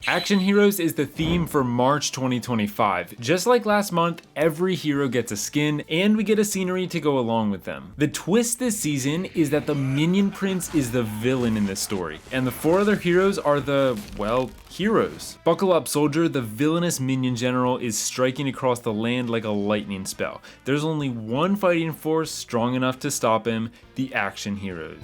Action Heroes is the theme for March 2025. Just like last month, every hero gets a skin, and we get a scenery to go along with them. The twist this season is that the Minion Prince is the villain in this story, and the 4 other heroes are the, well, heroes. Buckle up, soldier, the villainous minion general is striking across the land like a lightning spell. There's only one fighting force strong enough to stop him, the Action Heroes.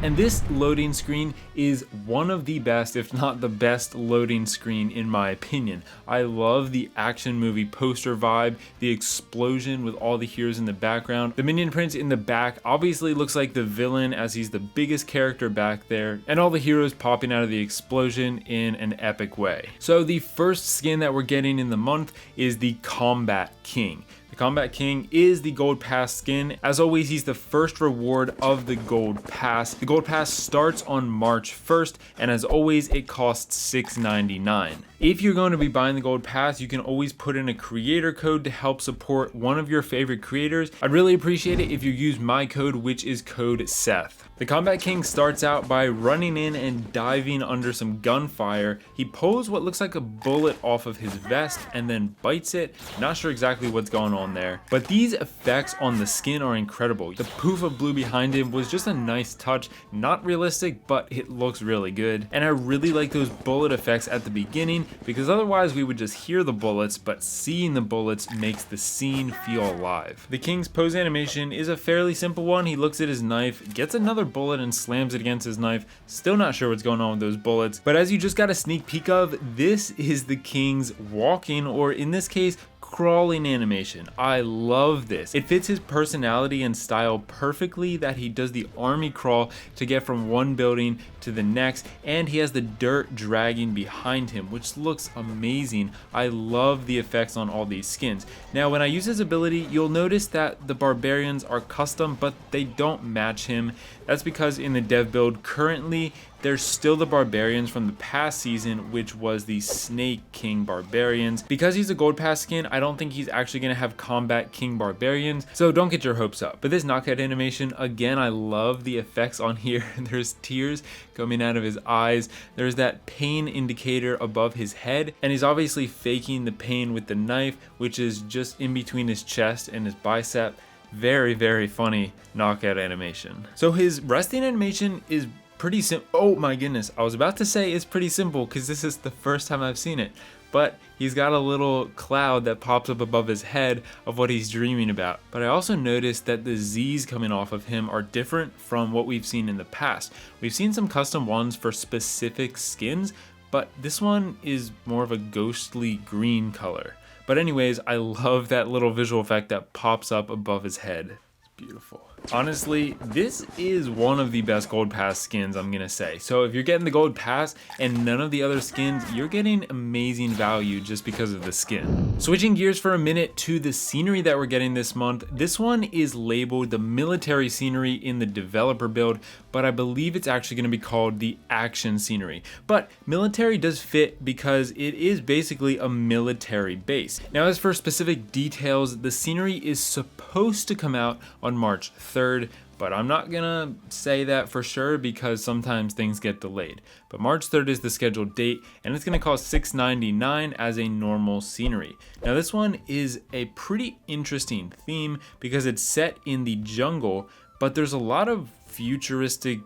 And this loading screen is one of the best, if not the best loading screen in my opinion. I love the action movie poster vibe, the explosion with all the heroes in the background. The Minion Prince in the back obviously looks like the villain as he's the biggest character back there, and all the heroes popping out of the explosion in an epic way. So the first skin that we're getting in the month is the Combat King. The Combat King is the Gold Pass skin. As always, he's the first reward of the Gold Pass. The Gold Pass starts on March 1st, and as always, it costs $6.99. If you're going to be buying the Gold Pass, you can always put in a creator code to help support one of your favorite creators. I'd really appreciate it if you use my code, which is code Seth. The Combat King starts out by running in and diving under some gunfire. He pulls what looks like a bullet off of his vest and then bites it. Not sure exactly what's going on there, but these effects on the skin are incredible. The poof of blue behind him was just a nice touch, not realistic, but it looks really good. And I really like those bullet effects at the beginning, because otherwise we would just hear the bullets, but seeing the bullets makes the scene feel alive. The King's pose animation is a fairly simple one. He looks at his knife, gets another bullet and slams it against his knife. Still not sure what's going on with those bullets, but as you just got a sneak peek of, this is the King's walking, or in this case, crawling animation. I love this. It fits his personality and style perfectly that he does the army crawl to get from one building to the next, and he has the dirt dragging behind him, which looks amazing. I love the effects on all these skins. Now, when I use his ability, you'll notice that the barbarians are custom, but they don't match him. That's because in the dev build currently, there's still the barbarians from the past season, which was the Snake King barbarians. Because he's a Gold Pass skin, I don't think he's actually going to have Combat King barbarians, so don't get your hopes up. But this knockout animation, again, I love the effects on here. There's tears coming out of his eyes. There's that pain indicator above his head, and he's obviously faking the pain with the knife, which is just in between his chest and his bicep. Very, very funny knockout animation. So his resting animation is pretty simple. Oh my goodness, I was about to say it's pretty simple because this is the first time I've seen it, but he's got a little cloud that pops up above his head of what he's dreaming about. But I also noticed that the Z's coming off of him are different from what we've seen in the past. We've seen some custom ones for specific skins, but this one is more of a ghostly green color. But anyways, I love that little visual effect that pops up above his head. It's beautiful. Honestly, this is one of the best Gold Pass skins, I'm gonna say. So if you're getting the Gold Pass and none of the other skins, you're getting amazing value just because of the skin. Switching gears for a minute to the scenery that we're getting this month. This one is labeled the military scenery in the developer build, but I believe it's actually gonna be called the action scenery. But military does fit because it is basically a military base. Now, as for specific details, the scenery is supposed to come out on March 3rd, but I'm not gonna say that for sure because sometimes things get delayed. But March 3rd is the scheduled date, and it's gonna cost $6.99 as a normal scenery. Now, this one is a pretty interesting theme because it's set in the jungle, but there's a lot of futuristic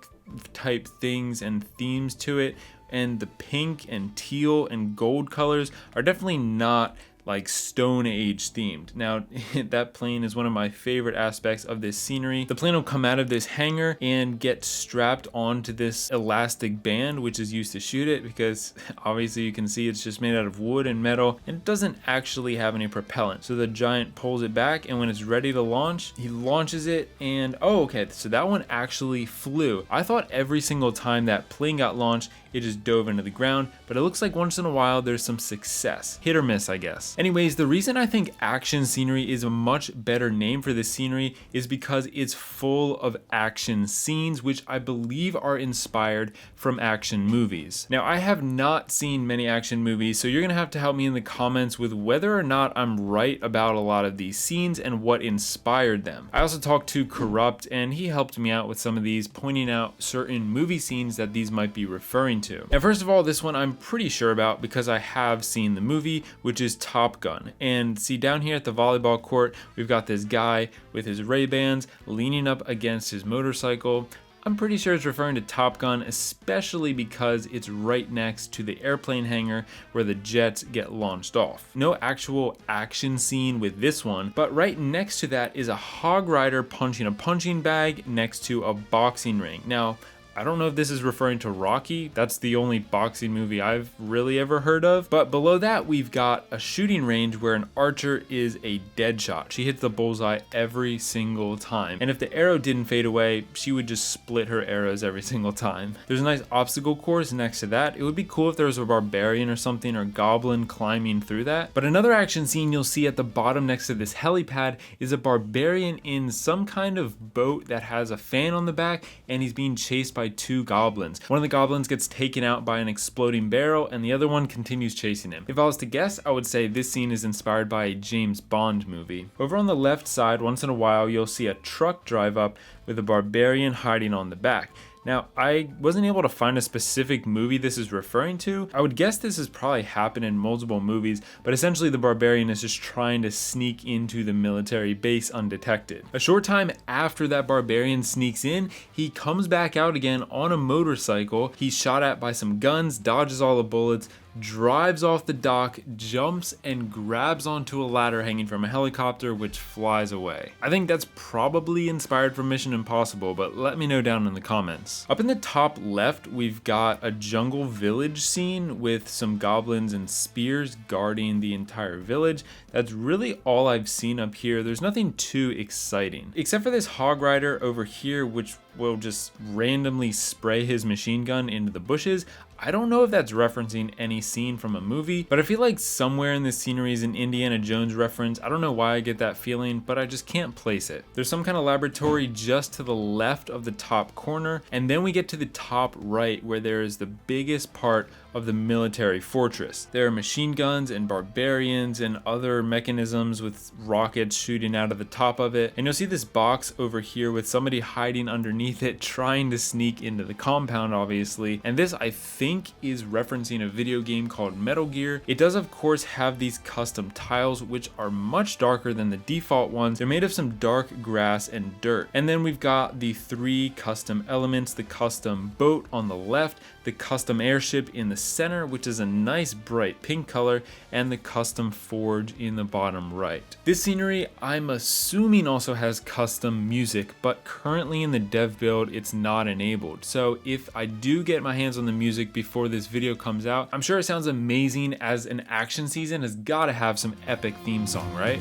type things and themes to it, and the pink and teal and gold colors are definitely not like Stone Age themed. Now, that plane is one of my favorite aspects of this scenery. The plane will come out of this hangar and get strapped onto this elastic band, which is used to shoot it, because obviously you can see it's just made out of wood and metal, and it doesn't actually have any propellant. So the giant pulls it back, and when it's ready to launch, he launches it, and oh, okay, so that one actually flew. I thought every single time that plane got launched, it just dove into the ground, but it looks like once in a while there's some success. Hit or miss, I guess. Anyways, the reason I think action scenery is a much better name for this scenery is because it's full of action scenes, which I believe are inspired from action movies. Now, I have not seen many action movies, so you're gonna have to help me in the comments with whether or not I'm right about a lot of these scenes and what inspired them. I also talked to Corrupt, and he helped me out with some of these, pointing out certain movie scenes that these might be referring into. Now, first of all, this one I'm pretty sure about because I have seen the movie, which is Top Gun. And see, down here at the volleyball court, we've got this guy with his Ray-Bans leaning up against his motorcycle. I'm pretty sure it's referring to Top Gun, especially because it's right next to the airplane hangar where the jets get launched off. No actual action scene with this one, but right next to that is a hog rider punching a punching bag next to a boxing ring. Now, I don't know if this is referring to Rocky. That's the only boxing movie I've really ever heard of. But below that, we've got a shooting range where an archer is a dead shot. She hits the bullseye every single time. And if the arrow didn't fade away, she would just split her arrows every single time. There's a nice obstacle course next to that. It would be cool if there was a barbarian or something or goblin climbing through that. But another action scene you'll see at the bottom next to this helipad is a barbarian in some kind of boat that has a fan on the back, and he's being chased by two goblins. One of the goblins gets taken out by an exploding barrel and the other one continues chasing him. If I was to guess, I would say this scene is inspired by a James Bond movie. Over on the left side, once in a while, you'll see a truck drive up with a barbarian hiding on the back. Now, I wasn't able to find a specific movie this is referring to. I would guess this has probably happened in multiple movies, but essentially the barbarian is just trying to sneak into the military base undetected. A short time after that barbarian sneaks in, he comes back out again on a motorcycle. He's shot at by some guns, dodges all the bullets, drives off the dock, jumps, and grabs onto a ladder hanging from a helicopter, which flies away. I think that's probably inspired from Mission Impossible, but let me know down in the comments. Up in the top left, we've got a jungle village scene with some goblins and spears guarding the entire village. That's really all I've seen up here. There's nothing too exciting, except for this hog rider over here, which will just randomly spray his machine gun into the bushes. I don't know if that's referencing any scene from a movie, but I feel like somewhere in this scenery is an Indiana Jones reference. I don't know why I get that feeling, but I just can't place it. There's some kind of laboratory just to the left of the top corner, and then we get to the top right where there is the biggest part of the military fortress. There are machine guns and barbarians and other mechanisms with rockets shooting out of the top of it. And you'll see this box over here with somebody hiding underneath it, trying to sneak into the compound, obviously. And this, I think, is referencing a video game called Metal Gear. It does, of course, have these custom tiles, which are much darker than the default ones. They're made of some dark grass and dirt. And then we've got the three custom elements: the custom boat on the left, the custom airship in the center, which is a nice bright pink color, and the custom forge in the bottom right. This scenery, I'm assuming, also has custom music, but currently in the dev build, it's not enabled. So if I do get my hands on the music before this video comes out, I'm sure it sounds amazing, as an action season has got to have some epic theme song, right?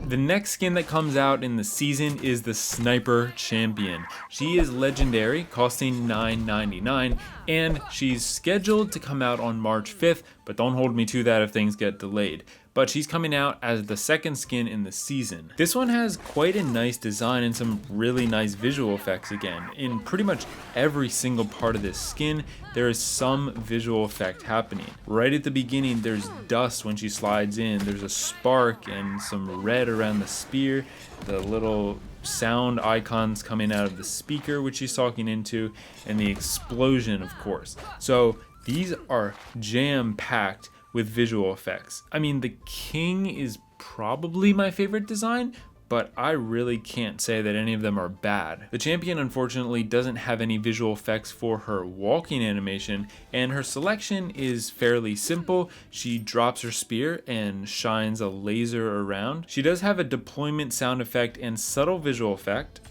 The next skin that comes out in the season is the Sniper Champion. She is legendary, costing $9.99, and she's scheduled to come out on March 5th, but don't hold me to that if things get delayed. But she's coming out as the second skin in the season. This one has quite a nice design and some really nice visual effects again. In pretty much every single part of this skin, there is some visual effect happening. Right at the beginning, there's dust when she slides in, there's a spark and some red around the spear, the little sound icons coming out of the speaker which she's talking into, and the explosion, of course. So these are jam-packed with visual effects. I mean, the King is probably my favorite design, but I really can't say that any of them are bad. The Champion, unfortunately, doesn't have any visual effects for her walking animation, and her selection is fairly simple. She drops her spear and shines a laser around. She does have a deployment sound effect and subtle visual effect.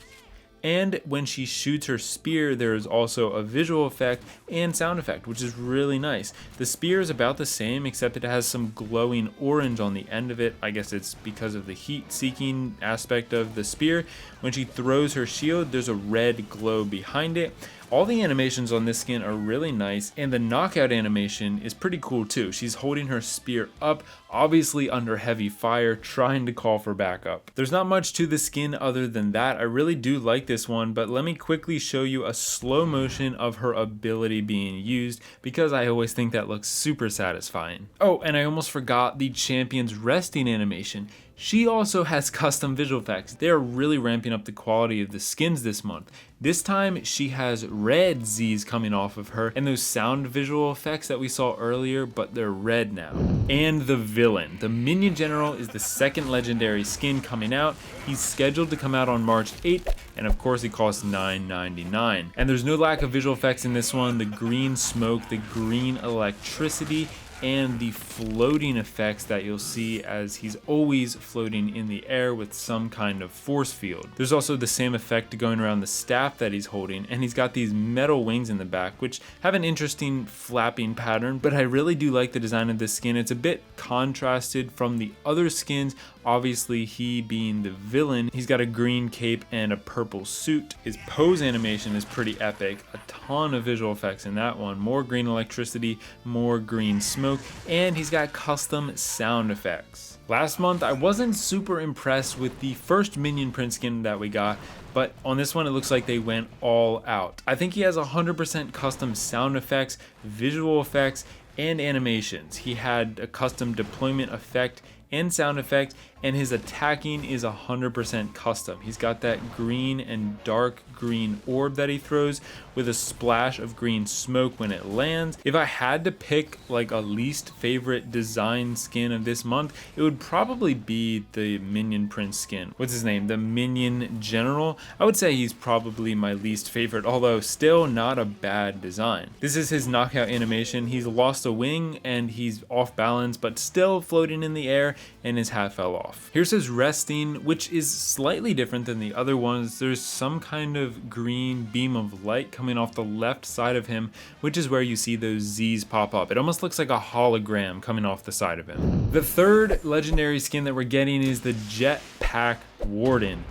And when she shoots her spear, there is also a visual effect and sound effect, which is really nice. The spear is about the same, except it has some glowing orange on the end of it. I guess it's because of the heat-seeking aspect of the spear. When she throws her shield, there's a red glow behind it. All the animations on this skin are really nice, and the knockout animation is pretty cool too. She's holding her spear up, obviously under heavy fire, trying to call for backup. There's not much to the skin other than that. I really do like this one, but let me quickly show you a slow motion of her ability being used, because I always think that looks super satisfying. Oh, and I almost forgot the champion's resting animation. She also has custom visual effects. They're really ramping up the quality of the skins this month. This time she has red Z's coming off of her and those sound visual effects that we saw earlier, but they're red now. And the villain. The Minion General is the second legendary skin coming out. He's scheduled to come out on March 8th, and of course he costs $9.99. And there's no lack of visual effects in this one. The green smoke, the green electricity, and the floating effects that you'll see as he's always floating in the air with some kind of force field. There's also the same effect going around the staff that he's holding, and he's got these metal wings in the back which have an interesting flapping pattern, but I really do like the design of this skin. It's a bit contrasted from the other skins. Obviously, he being the villain, he's got a green cape and a purple suit. His pose animation is pretty epic. A ton of visual effects in that one. More green electricity, more green smoke, and he's got custom sound effects. Last month, I wasn't super impressed with the first Minion Prince skin that we got, but on this one, it looks like they went all out. I think he has 100% custom sound effects, visual effects, and animations. He had a custom deployment effect and sound effect, and his attacking is 100% custom. He's got that green and dark green orb that he throws with a splash of green smoke when it lands. If I had to pick like a least favorite design skin of this month, it would probably be the Minion Prince skin. What's his name? The Minion General. I would say he's probably my least favorite, although still not a bad design. This is his knockout animation. He's lost a wing and he's off balance, but still floating in the air, and his hat fell off. Here's his resting, which is slightly different than the other ones. There's some kind of green beam of light coming off the left side of him, which is where you see those Z's pop up. It almost looks like a hologram coming off the side of him. The third legendary skin that we're getting is the Jetpack Warden.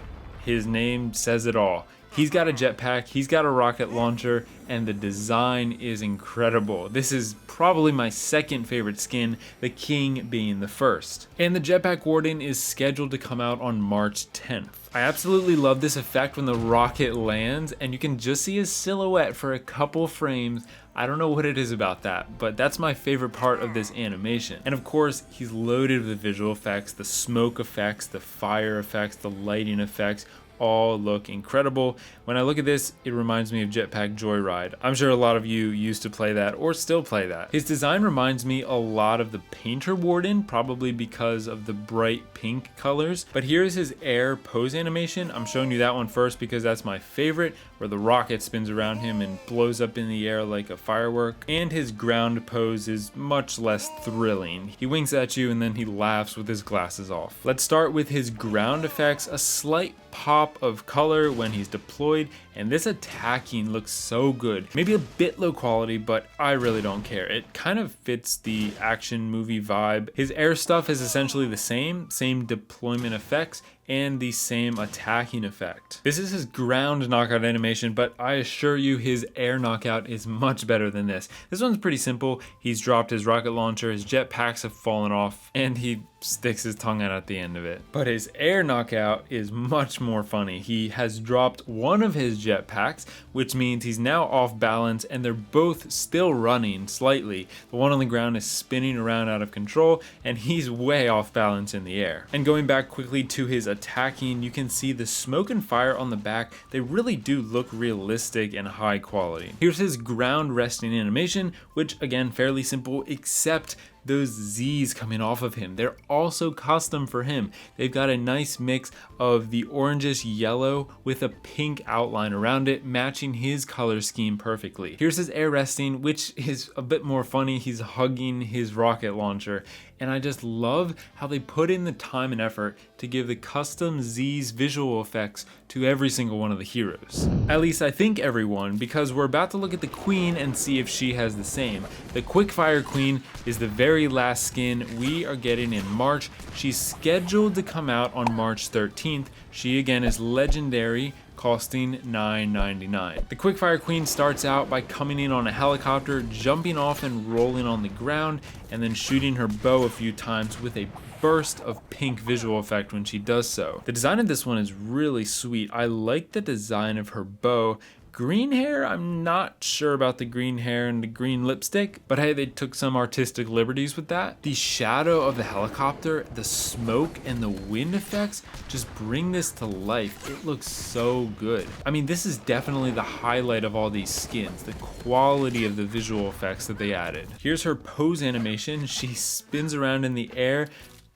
His name says it all. He's got a jetpack, he's got a rocket launcher, and the design is incredible. This is probably my second favorite skin, the King being the first. And the Jetpack Warden is scheduled to come out on March 10th. I absolutely love this effect when the rocket lands and you can just see his silhouette for a couple frames. I don't know what it is about that, but that's my favorite part of this animation. And of course, he's loaded with visual effects, the smoke effects, the fire effects, the lighting effects, all look incredible. When I look at this, it reminds me of Jetpack Joyride. I'm sure a lot of you used to play that or still play that. His design reminds me a lot of the Painter Warden, probably because of the bright pink colors. But here's his air pose animation. I'm showing you that one first because that's my favorite, where the rocket spins around him and blows up in the air like a firework. And his ground pose is much less thrilling. He winks at you and then he laughs with his glasses off. Let's start with his ground effects. A slight pop of color when he's deployed, and this attacking looks so good. Maybe a bit low quality, but I really don't care. It kind of fits the action movie vibe. His air stuff is essentially the same deployment effects and the same attacking effect. This is his ground knockout animation, but I assure you his air knockout is much better than this. This one's pretty simple. He's dropped his rocket launcher, his jetpacks have fallen off, and he sticks his tongue out at the end of it. But his air knockout is much more funny. He has dropped one of his jetpacks, which means he's now off balance, and they're both still running slightly. The one on the ground is spinning around out of control, and he's way off balance in the air. And going back quickly to his attacking, you can see the smoke and fire on the back. They really do look realistic and high quality. Here's his ground resting animation, which again, fairly simple, except those Z's coming off of him. They're also custom for him. They've got a nice mix of the orangish yellow with a pink outline around it, matching his color scheme perfectly. Here's his air resting, which is a bit more funny. He's hugging his rocket launcher. And I just love how they put in the time and effort to give the custom Z's visual effects to every single one of the heroes. At least I think everyone, because we're about to look at the Queen and see if she has the same. The Quickfire Queen is the very last skin we are getting in March. She's scheduled to come out on March 13th. She again is legendary, costing $9.99. The Quickfire Queen starts out by coming in on a helicopter, jumping off and rolling on the ground, and then shooting her bow a few times with a burst of pink visual effect when she does so. The design of this one is really sweet. I like the design of her bow. Green hair, I'm not sure about the green hair and the green lipstick, but hey, they took some artistic liberties with that. The shadow of the helicopter, the smoke, and the wind effects just bring this to life. It looks so good. I mean, this is definitely the highlight of all these skins, the quality of the visual effects that they added. Here's her pose animation. She spins around in the air,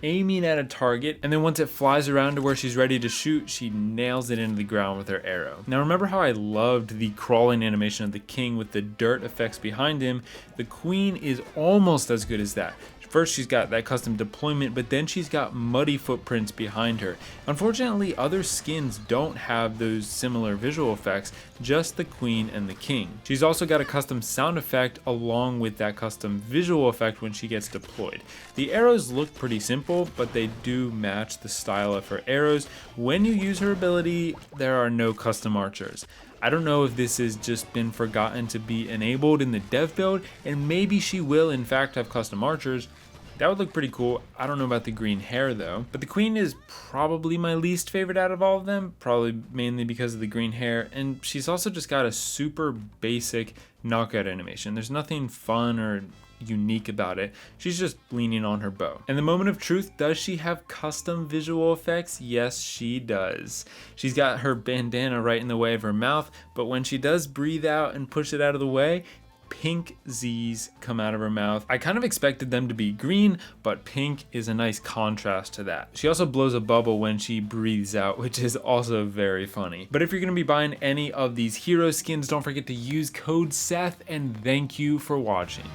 aiming at a target, and then once it flies around to where she's ready to shoot, she nails it into the ground with her arrow. Now remember how I loved the crawling animation of the king with the dirt effects behind him? The queen is almost as good as that. First, she's got that custom deployment, but then she's got muddy footprints behind her. Unfortunately, other skins don't have those similar visual effects, just the queen and the king. She's also got a custom sound effect along with that custom visual effect when she gets deployed. The arrows look pretty simple, but they do match the style of her arrows. When you use her ability, there are no custom archers. I don't know if this has just been forgotten to be enabled in the dev build, and maybe she will in fact have custom archers. That would look pretty cool. I don't know about the green hair though. But the queen is probably my least favorite out of all of them, probably mainly because of the green hair, and she's also just got a super basic knockout animation. There's nothing fun or unique about it. She's just leaning on her bow. In the moment of truth, does she have custom visual effects? Yes, she does. She's got her bandana right in the way of her mouth, but when she does breathe out and push it out of the way, pink Z's come out of her mouth. I kind of expected them to be green, but pink is a nice contrast to that. She also blows a bubble when she breathes out, which is also very funny. But if you're going to be buying any of these hero skins, don't forget to use code Seth, and thank you for watching.